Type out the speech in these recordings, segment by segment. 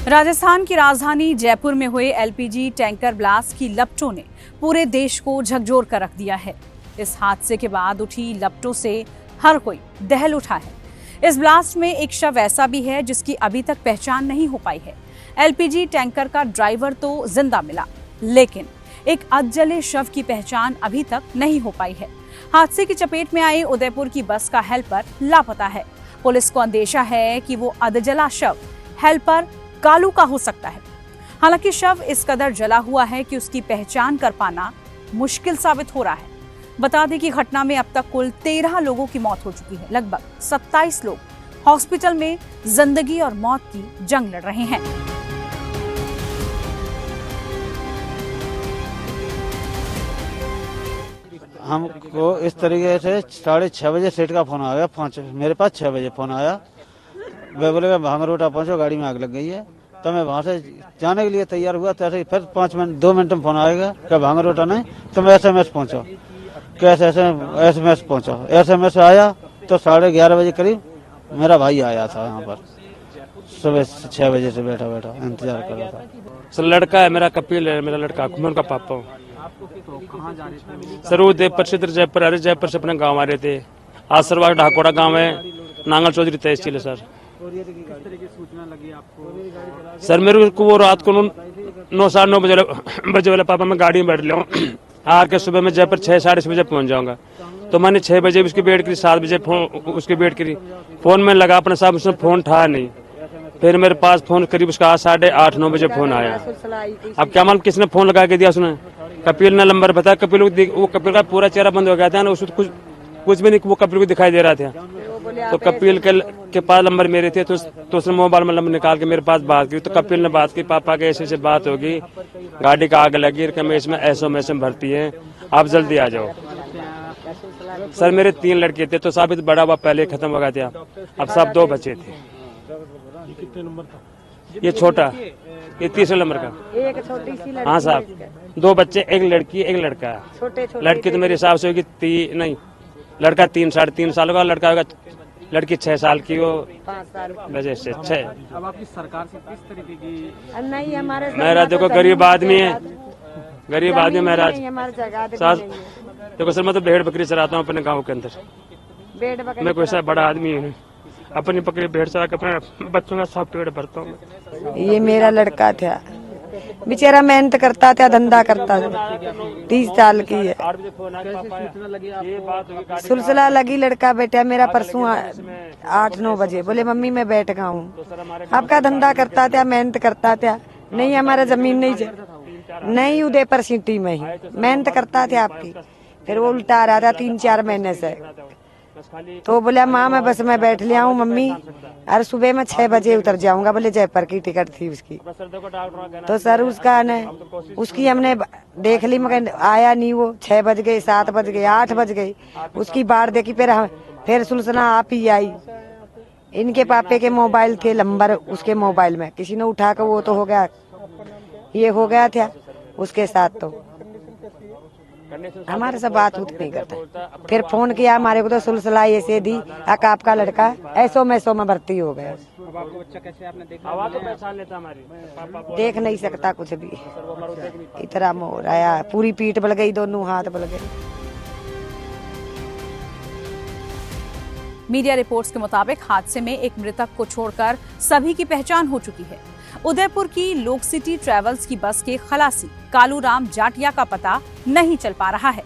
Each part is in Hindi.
राजस्थान की राजधानी जयपुर में हुए एलपीजी टैंकर ब्लास्ट की लपटों ने पूरे देश को झकझोर कर रख दिया है। इस हादसे के बाद उठी लपटों से हर कोई दहल उठा है। इस ब्लास्ट में एक शव ऐसा भी है जिसकी अभी तक पहचान नहीं हो पाई है। एलपीजी टैंकर का ड्राइवर तो जिंदा मिला, लेकिन एक अधजले शव की पहचान अभी तक नहीं हो पाई है। हादसे की चपेट में आई उदयपुर की बस का हेल्पर लापता है। पुलिस को अंदेशा है कि वो अधजला शव हेल्पर कालू का हो सकता है। हालांकि शव इस कदर जला हुआ है कि उसकी पहचान कर पाना मुश्किल साबित हो रहा है। बता दें कि घटना में अब तक कुल 13 लोगों की मौत हो चुकी है। लगभग 27 लोग हॉस्पिटल में जिंदगी और मौत की जंग लड़ रहे हैं। हमको इस तरीके से 6:30 बजे सेठ का फोन आ गया। मेरे पास 6 बजे फोन आया। वे बोले भांगरोटा पहुंचो, गाड़ी में आग लग गई है। तो मैं वहां से जाने के लिए तैयार हुआ। तैसे फिर 2 मिनट में फोन आएगा क्या भांगरोटा नहीं, तुम SMS पहुंचो। कैसे SMS पहुंचो। SMS आया तो 11:30 बजे करीब मेरा भाई आया था यहाँ पर। सुबह 6 बजे से बैठा इंतजार कर रहा था। सर लड़का है मेरा, कपिल है मेरा लड़का, मैं उनका पापा हूँ। तो कहाँ जा रहे थे? सर वो देवपर क्षेत्र जयपुर आ रहे, जयपुर से अपने गाँव आ रहे थे। आसरबाग ढाकोड़ा गाँव है, नांगल चौधरी तहसील है। सर किस तरह की सूचना लगी आपको? सर मेरे को वो रात को 9 साढ़े 9 बजे वाला पापा मैं गाड़ी में बैठ लिया हूँ। आके सुबह में जयपुर 6 साढ़े 6 बजे पहुंच जाऊंगा। तो मैंने 6 बजे उसकी वेट करी, 7 बजे उसकी वेट करी। फोन में लगा अपने साहब, उसने फोन उठाया नहीं। फिर मेरे पास फोन करीब उसका 8:30-9 बजे फोन आया। अब क्या मालूम किसने फोन लगा के दिया, उसने कपिल ने नंबर बताया। कपिल का पूरा चेहरा बंद हो गया था ना, उसको कुछ भी नहीं वो कपिल को दिखाई दे रहा था। तो कपिल के पास नंबर मेरे थे, तो उसने मोबाइल में नंबर निकाल के मेरे पास बात की। तो कपिल ने बात की, पापा के ऐसे बात होगी, गाड़ी का आग लगी, रमेश में SOS में भर्ती है, आप जल्दी आ जाओ। सर मेरे 3 लड़के थे, तो साबित बड़ा हुआ पहले खत्म हो गया था। अब सब 2 बचे थे। कितने नंबर था? ये छोटा, ये 3रे नंबर का। एक छोटी सी लड़की, हाँ साहब, 2 बच्चे, एक लड़की एक लड़का। छोटे लड़की तो मेरे हिसाब से होगी लड़का 3 साढ़े 3 साल का, लड़का होगा, लड़की 6 साल की, वो 5 साल वजह से 6। अब आपकी सरकार से किस तरीके की? नहीं हमारे मेरा देखो गरीब आदमी है, गरीब आदमी मेरा। सास देखो सर, मैं तो भेड़ बकरी चराता हूँ अपने गाँव के अंदर। मैं कोई सा बड़ा आदमी हूँ, अपनी बकरी भेड़ चरा के अपने बच्चों का सब पेड़ भरता हूँ। ये मेरा लड़का था, बेचारा मेहनत करता था, धंधा करता था। 30 साल की है। सूचना लगी आपको? सुलसला लगी, लड़का बेटा मेरा परसों 8-9 बजे बोले मम्मी मैं बैठ गया हूँ। आपका धंधा करता था, मेहनत करता था। नहीं हमारा जमीन नहीं उदयपुर सिटी में ही मेहनत करता था आपकी। फिर वो उल्टा आ रहा था 3-4 महीने से। तो बोला माँ मैं बस में बैठ लिया हूँ मम्मी, और सुबह में 6 बजे उतर जाऊंगा। बोले जयपुर की टिकट थी उसकी। तो सर उसकी हमने देख ली, मगर आया नहीं। वो 6 बज गए, 7 बज गए, 8 बज गए, उसकी बाट देखी। फिर सुलसना आप ही आई। इनके पापे के मोबाइल थे, नंबर उसके मोबाइल में किसी ने उठा कर, वो तो हो गया, ये हो गया था उसके साथ। तो हमारे से बात उठ नहीं करता। फिर फोन किया हमारे को, तो सुलसला ऐसे दी आपका लड़का SOS में भर्ती हो गया। अब आपको बच्चा कैसे आपने देखा? आवाज तो पहचान लेता हमारी, देख नहीं सकता कुछ भी, इतना मोर आया, पूरी पीठ बल गई, दोनों हाथ बल गए। मीडिया रिपोर्ट्स के मुताबिक हादसे में एक मृतक को छोड़कर सभी की पहचान हो चुकी है। उदयपुर की लोक सिटी ट्रेवल्स की बस के खलासी कालूराम जाटिया का पता नहीं चल पा रहा है।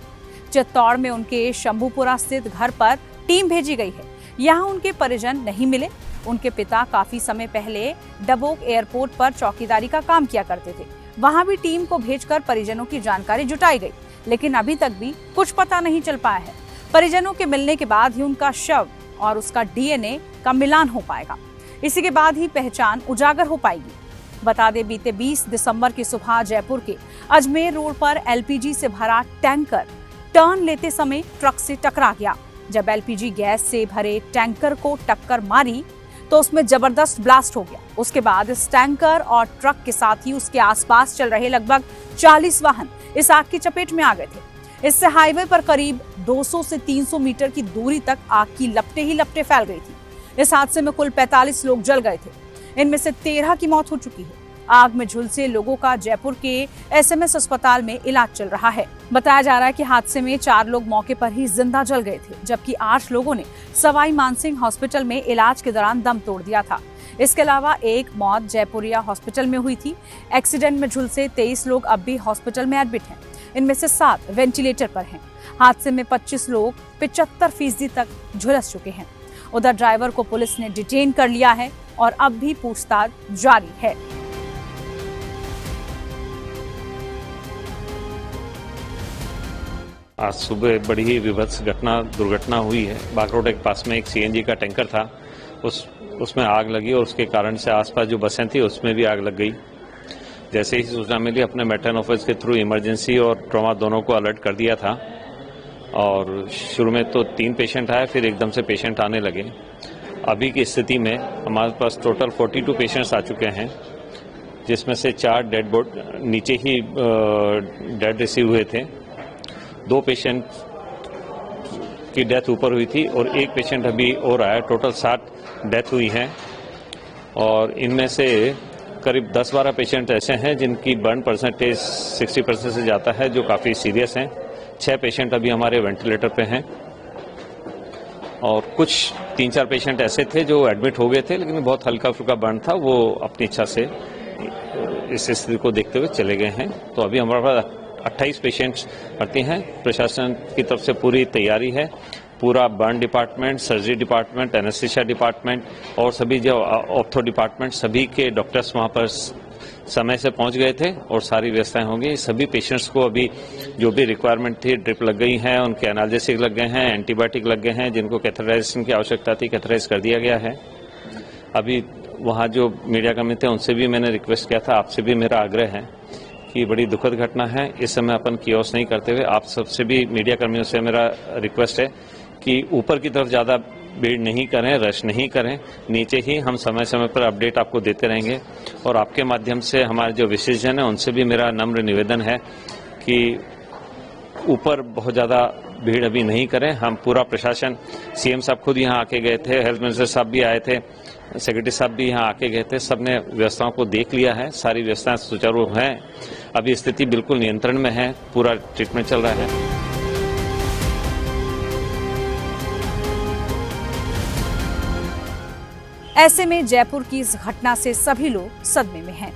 चित्तौड़ में उनके शंभूपुरा स्थित घर पर टीम भेजी गई है। यहाँ उनके परिजन नहीं मिले। उनके पिता काफी समय पहले डबोक एयरपोर्ट पर चौकीदारी का काम किया करते थे। वहाँ भी टीम को भेजकर परिजनों की जानकारी जुटाई गई, लेकिन अभी तक भी कुछ पता नहीं चल पाया है। परिजनों के मिलने के बाद ही उनका शव और उसका DNA का मिलान हो पाएगा। इसी के बाद ही पहचान उजागर हो पाएगी। बता दें बीते 20 दिसंबर की सुबह जयपुर के अजमेर रोड पर LPG से भरा टैंकर टर्न लेते समय ट्रक से टकरा गया। जब LPG गैस से भरे टैंकर को टक्कर मारी तो उसमें जबरदस्त ब्लास्ट हो गया। उसके बाद इस टैंकर और ट्रक के साथ ही उसके आसपास चल रहे लगभग 40 वाहन इस आग की चपेट में आ गए थे। इससे हाईवे पर करीब 200 से 300 मीटर की दूरी तक आग की लपटें ही लपटें फैल गई थी। इस हादसे में कुल 45 लोग जल गए थे। इनमें से 13 की मौत हो चुकी है। आग में झुलसे लोगों का जयपुर के एसएमएस अस्पताल में इलाज चल रहा है। बताया जा रहा है कि हादसे में 4 लोग मौके पर ही जिंदा जल गए थे, जबकि 8 लोगों ने सवाई मानसिंह हॉस्पिटल में इलाज के दौरान दम तोड़ दिया था। इसके अलावा एक मौत जयपुरिया हॉस्पिटल में हुई थी। एक्सीडेंट में झुलसे 23 लोग अब भी हॉस्पिटल में एडमिट हैं। इनमें से 7 वेंटिलेटर पर हैं। हादसे में 25 लोग 75% तक झुलस चुके हैं। उधर ड्राइवर को पुलिस ने डिटेन कर लिया है और अब भी पूछताछ जारी है। आज सुबह बड़ी ही विभत्स दुर्घटना हुई है। बागरोड के पास में एक सीएनजी का टैंकर था, उसमें आग लगी और उसके कारण से आसपास जो बसें थी उसमें भी आग लग गई। जैसे ही सूचना मिली, अपने मैटर्न ऑफिस के थ्रू इमरजेंसी और ट्रॉमा दोनों को अलर्ट कर दिया था। और शुरू में तो 3 पेशेंट आए, फिर एकदम से पेशेंट आने लगे। अभी की स्थिति में हमारे पास टोटल 42 पेशेंट्स आ चुके हैं, जिसमें से 4 डेड बॉडी नीचे ही डेड रिसीव हुए थे। 2 पेशेंट की डेथ ऊपर हुई थी और 1 पेशेंट अभी और आया। टोटल 60 डेथ हुई है और इनमें से करीब 10-12 पेशेंट ऐसे हैं जिनकी बर्न परसेंटेज 60% से जाता है, जो काफ़ी सीरियस हैं। 6 पेशेंट अभी हमारे वेंटिलेटर पे हैं और कुछ 3-4 पेशेंट ऐसे थे जो एडमिट हो गए थे, लेकिन बहुत हल्का फुल्का बर्न था, वो अपनी इच्छा से इस स्थिति को देखते हुए चले गए हैं। तो अभी हमारे पास 28 पेशेंट्स भर्ती हैं। प्रशासन की तरफ से पूरी तैयारी है। पूरा burn department, surgery department, anaesthesia department और सभी जो ऑर्थो डिपार्टमेंट, सभी के डॉक्टर्स वहां पर समय से पहुंच गए थे और सारी व्यवस्थाएं होंगी। सभी पेशेंट्स को अभी जो भी रिक्वायरमेंट थी, ड्रिप लग गई है, उनके एनाल्जेसिक लग गए हैं, एंटीबायोटिक लग गए हैं, जिनको कैथेटराइजेशन की आवश्यकता थी कैथेटराइज कर दिया गया है। अभी वहाँ जो मीडिया कर्मी थे उनसे भी मैंने रिक्वेस्ट किया था, आपसे भी मेरा आग्रह है कि बड़ी दुखद घटना है, इस समय अपन कियोस नहीं करते हुए आप सबसे भी मीडिया कर्मियों से मेरा रिक्वेस्ट है कि ऊपर की तरफ ज़्यादा भीड़ नहीं करें, रश नहीं करें, नीचे ही हम समय समय पर अपडेट आपको देते रहेंगे। और आपके माध्यम से हमारे जो विशेषजन हैं उनसे भी मेरा नम्र निवेदन है कि ऊपर बहुत ज़्यादा भीड़ अभी नहीं करें। हम पूरा प्रशासन, सीएम साहब खुद यहाँ आके गए थे, हेल्थ मिनिस्टर साहब भी आए थे, सेक्रेटरी साहब भी यहाँ आके गए थे, सबने व्यवस्थाओं को देख लिया है, सारी व्यवस्थाएं सुचारू हैं। अभी स्थिति बिल्कुल नियंत्रण में है, पूरा ट्रीटमेंट चल रहा है। ऐसे में जयपुर की इस घटना से सभी लोग सदमे में हैं।